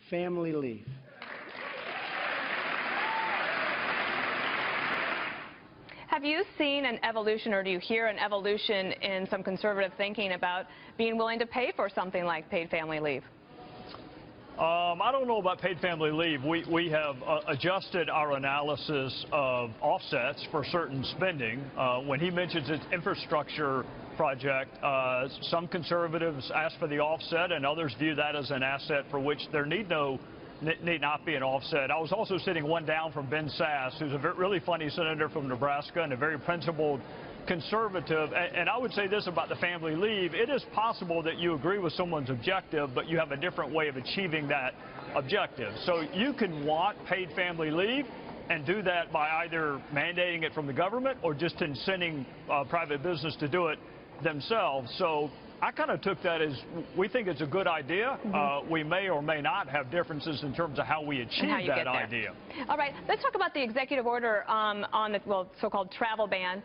family leave. Have you seen an evolution, or do you hear an evolution in some conservative thinking about being willing to pay for something like paid family leave? I don't know about paid family leave. We have adjusted our analysis of offsets for certain spending. When he mentions his infrastructure project, some conservatives ask for the offset, and others view that as an asset for which there need not be an offset. I was also sitting one down from Ben Sass, who's a really funny senator from Nebraska and a very principled conservative. And I would say this about the family leave: it is possible that you agree with someone's objective, but you have a different way of achieving that objective. So you can want paid family leave and do that by either mandating it from the government or just incenting private business to do it themselves. So I kind of took that as, we think it's a good idea. We may or may not have differences in terms of how we achieve that idea. All right, let's talk about the executive order on the so-called travel ban.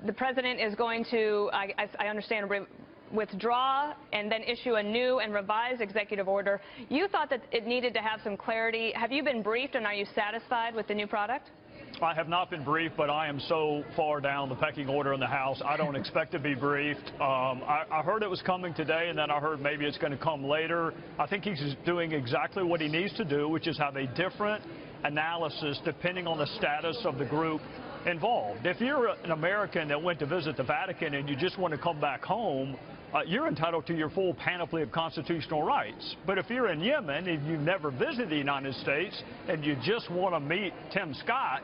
The president is going to, I understand, withdraw and then issue a new and revised executive order. You thought that it needed to have some clarity. Have you been briefed, and are you satisfied with the new product? I have not been briefed, but I am so far down the pecking order in the House, I don't expect to be briefed. I heard it was coming today, and then I heard maybe it's going to come later. I think he's doing exactly what he needs to do, which is have a different analysis depending on the status of the group involved. If you're an American that went to visit the Vatican and you just want to come back home, you're entitled to your full panoply of constitutional rights. But if you're in Yemen and you've never visited the United States and you just want to meet Tim Scott,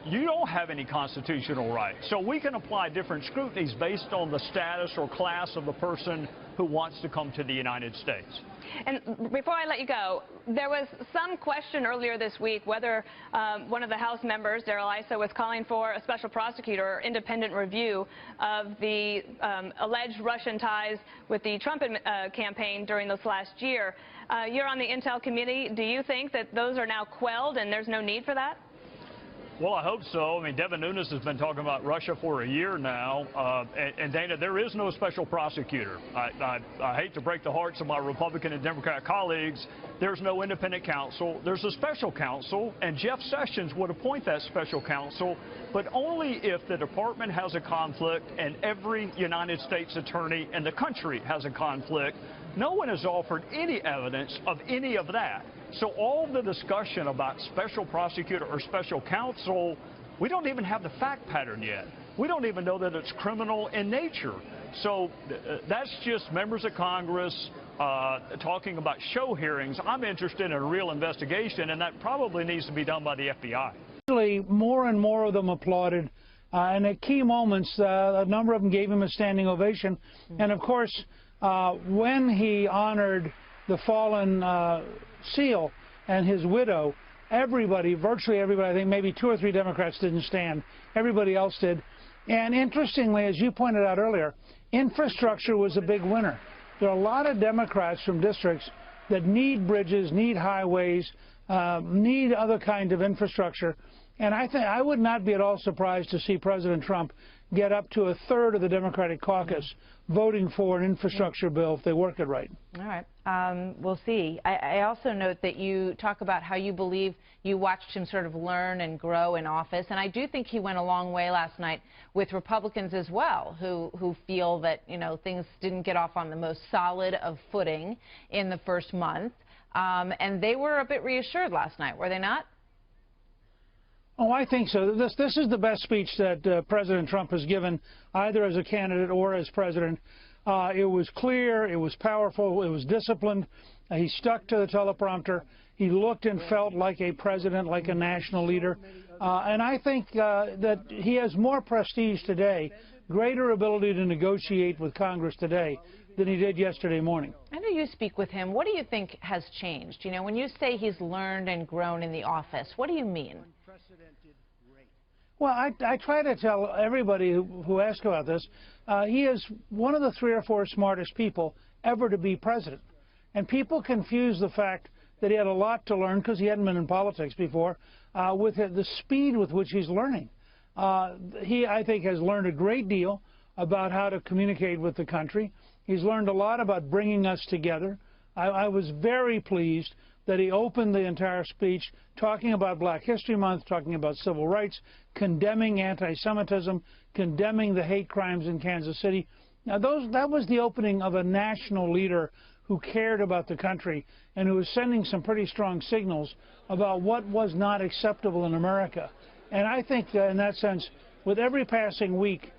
you don't have any constitutional rights. So we can apply different scrutinies based on the status or class of the person who wants to come to the United States. And before I let you go, there was some question earlier this week whether one of the House members, Darrell Issa, was calling for a special prosecutor or independent review of the alleged Russian ties with the Trump campaign during this last year. You're on the Intel Committee. Do you think that those are now quelled and there's no need for that? Well, I hope so. I mean, Devin Nunes has been talking about Russia for a year now. And Dana, there is no special prosecutor. I hate to break the hearts of my Republican and Democrat colleagues. There's no independent counsel. There's a special counsel, and Jeff Sessions would appoint that special counsel, but only if the department has a conflict and every United States attorney in the country has a conflict. No one has offered any evidence of any of that. So all the discussion about special prosecutor or special counsel, we don't even have the fact pattern yet. We don't even know that it's criminal in nature. So that's just members of Congress talking about show hearings. I'm interested in a real investigation, and that probably needs to be done by the FBI. More and more of them applauded, and at key moments, a number of them gave him a standing ovation. And of course, when he honored the fallen SEAL and his widow, everybody, virtually everybody, I think maybe 2 or 3 Democrats didn't stand. Everybody else did. And interestingly, as you pointed out earlier, infrastructure was a big winner. There are a lot of Democrats from districts that need bridges, need highways, need other kinds of infrastructure. And I think I would not be at all surprised to see President Trump get up to 1/3 of the Democratic caucus voting for an infrastructure bill if they work it right. All right. We'll see. I also note that you talk about how you believe you watched him sort of learn and grow in office. And I do think he went a long way last night with Republicans as well, who feel that, you know, things didn't get off on the most solid of footing in the first month. And they were a bit reassured last night, were they not? Oh, I think so. This is the best speech that President Trump has given, either as a candidate or as president. It was clear, it was powerful, it was disciplined. He stuck to the teleprompter. He looked and felt like a president, like a national leader. And I think that he has more prestige today, greater ability to negotiate with Congress today than he did yesterday morning. I know you speak with him. What do you think has changed? You know, when you say he's learned and grown in the office, what do you mean? Well, I try to tell everybody who asks about this, he is one of the 3 or 4 smartest people ever to be president. And people confuse the fact that he had a lot to learn, because he hadn't been in politics before, with the speed with which he's learning. He, I think, has learned a great deal about how to communicate with the country. He's learned a lot about bringing us together. I was very pleased that he opened the entire speech talking about Black History Month, talking about civil rights, condemning anti-Semitism, condemning the hate crimes in Kansas City. Now, that was the opening of a national leader who cared about the country and who was sending some pretty strong signals about what was not acceptable in America. And I think in that sense, with every passing week,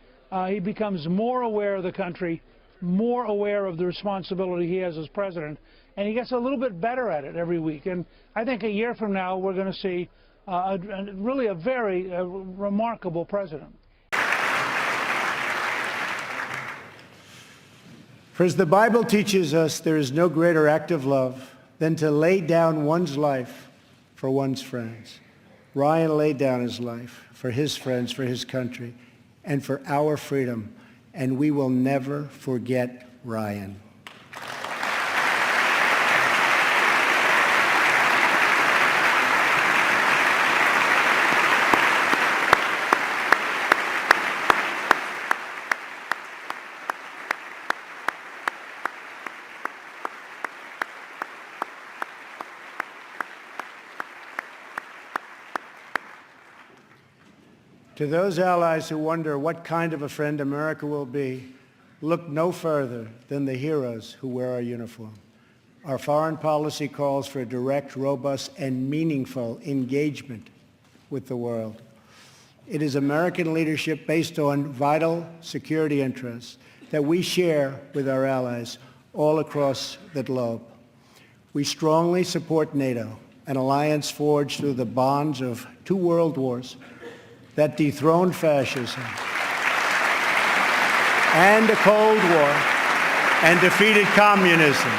he becomes more aware of the country, more aware of the responsibility he has as president, and he gets a little bit better at it every week. And I think a year from now, we're going to see really a very remarkable president. For as the Bible teaches us, there is no greater act of love than to lay down one's life for one's friends. Ryan laid down his life for his friends, for his country, and for our freedom, and we will never forget Ryan. To those allies who wonder what kind of a friend America will be, look no further than the heroes who wear our uniform. Our foreign policy calls for a direct, robust, and meaningful engagement with the world. It is American leadership based on vital security interests that we share with our allies all across the globe. We strongly support NATO, an alliance forged through the bonds of 2 world wars that dethroned fascism and the Cold War and defeated communism.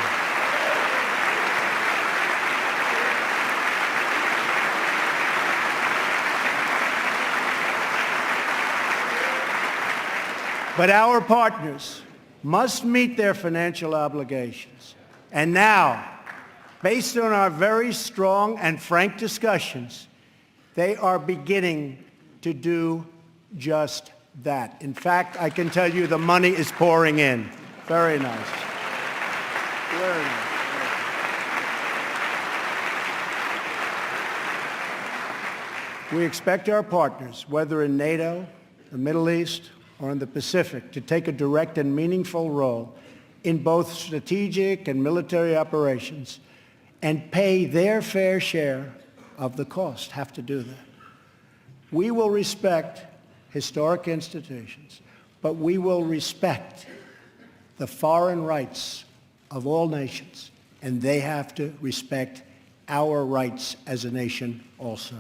But our partners must meet their financial obligations. And now, based on our very strong and frank discussions, they are beginning to do just that. In fact, I can tell you the money is pouring in. Very nice. Very nice. We expect our partners, whether in NATO, the Middle East, or in the Pacific, to take a direct and meaningful role in both strategic and military operations and pay their fair share of the cost, have to do that. We will respect historic institutions, but we will respect the foreign rights of all nations, and they have to respect our rights as a nation also.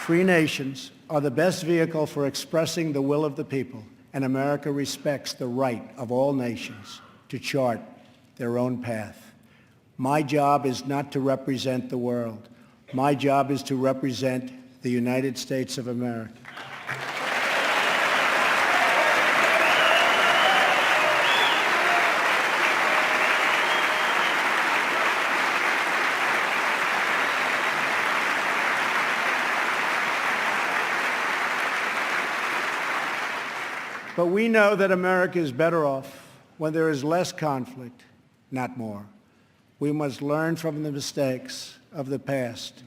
Free nations are the best vehicle for expressing the will of the people, and America respects the right of all nations to chart their own path. My job is not to represent the world. My job is to represent the United States of America. But we know that America is better off when there is less conflict, not more. We must learn from the mistakes of the past.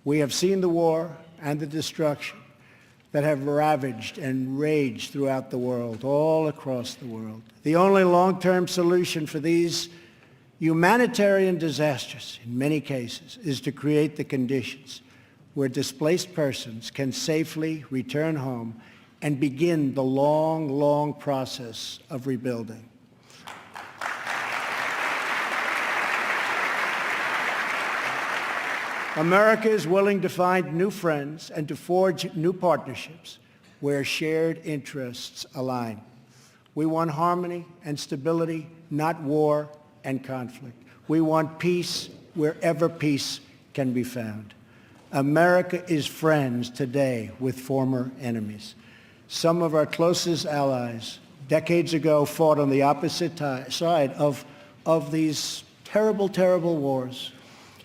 We have seen the war and the destruction that have ravaged and raged throughout the world, all across the world. The only long-term solution for these humanitarian disasters, in many cases, is to create the conditions where displaced persons can safely return home and begin the long, long process of rebuilding. America is willing to find new friends and to forge new partnerships where shared interests align. We want harmony and stability, not war and conflict. We want peace wherever peace can be found. America is friends today with former enemies. Some of our closest allies decades ago fought on the opposite side of these terrible, terrible wars.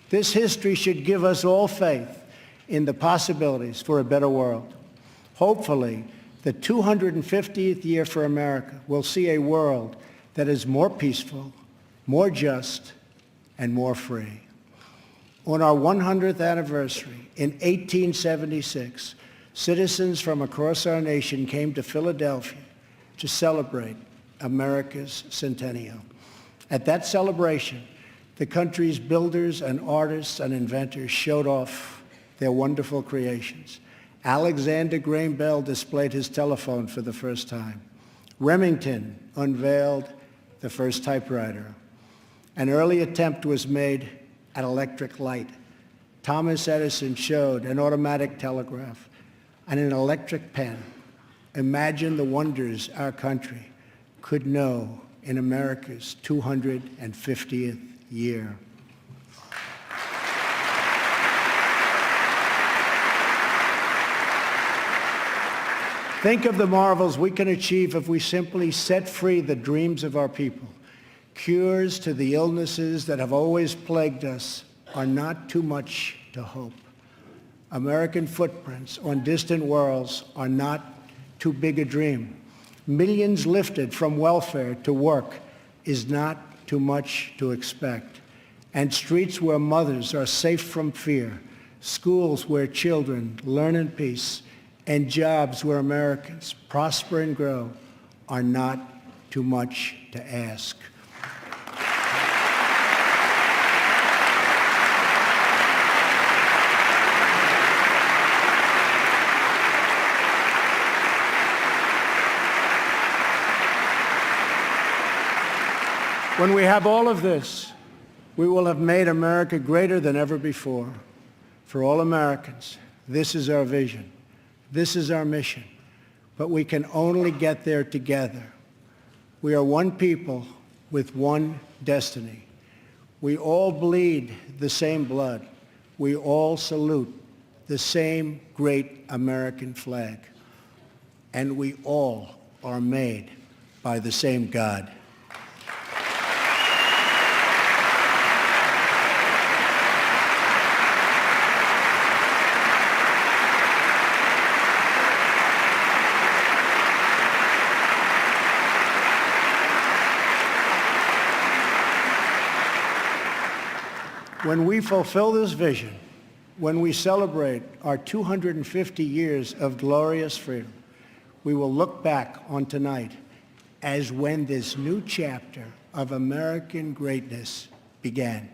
This history should give us all faith in the possibilities for a better world. Hopefully, The 250th year for America will see a world that is more peaceful, more just, and more free. On our 100th anniversary in 1876, citizens from across our nation came to Philadelphia to celebrate America's centennial. At that celebration, the country's builders and artists and inventors showed off their wonderful creations. Alexander Graham Bell displayed his telephone for the first time. Remington unveiled the first typewriter. An early attempt was made at electric light. Thomas Edison showed an automatic telegraph and an electric pen. Imagine the wonders our country could know in America's 250th year. Think of the marvels we can achieve if we simply set free the dreams of our people. Cures to the illnesses that have always plagued us are not too much to hope. American footprints on distant worlds are not too big a dream. Millions lifted from welfare to work is not too much to expect. And streets where mothers are safe from fear, schools where children learn in peace, and jobs where Americans prosper and grow are not too much to ask. When we have all of this, we will have made America greater than ever before. For all Americans, this is our vision. This is our mission. But we can only get there together. We are one people with one destiny. We all bleed the same blood. We all salute the same great American flag. And we all are made by the same God. When we fulfill this vision, when we celebrate our 250 years of glorious freedom, we will look back on tonight as when this new chapter of American greatness began.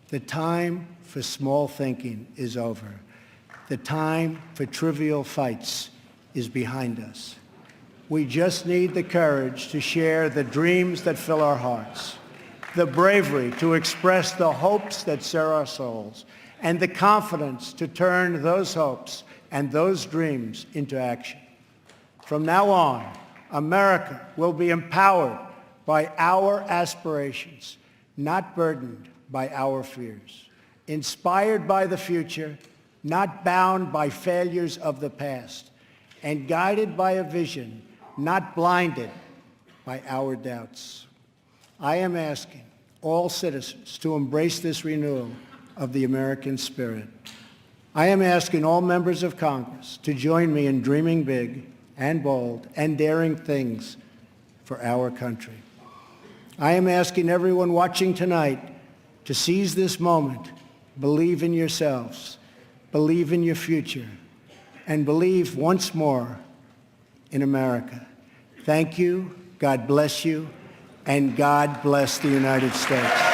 The time for small thinking is over. The time for trivial fights is behind us. We just need the courage to share the dreams that fill our hearts, the bravery to express the hopes that stir our souls, and the confidence to turn those hopes and those dreams into action. From now on, America will be empowered by our aspirations, not burdened by our fears, inspired by the future, not bound by failures of the past, and guided by a vision, not blinded by our doubts. I am asking all citizens to embrace this renewal of the American spirit. I am asking all members of Congress to join me in dreaming big and bold and daring things for our country. I am asking everyone watching tonight to seize this moment, believe in yourselves, believe in your future, and believe once more in America. Thank you, God bless you, and God bless the United States.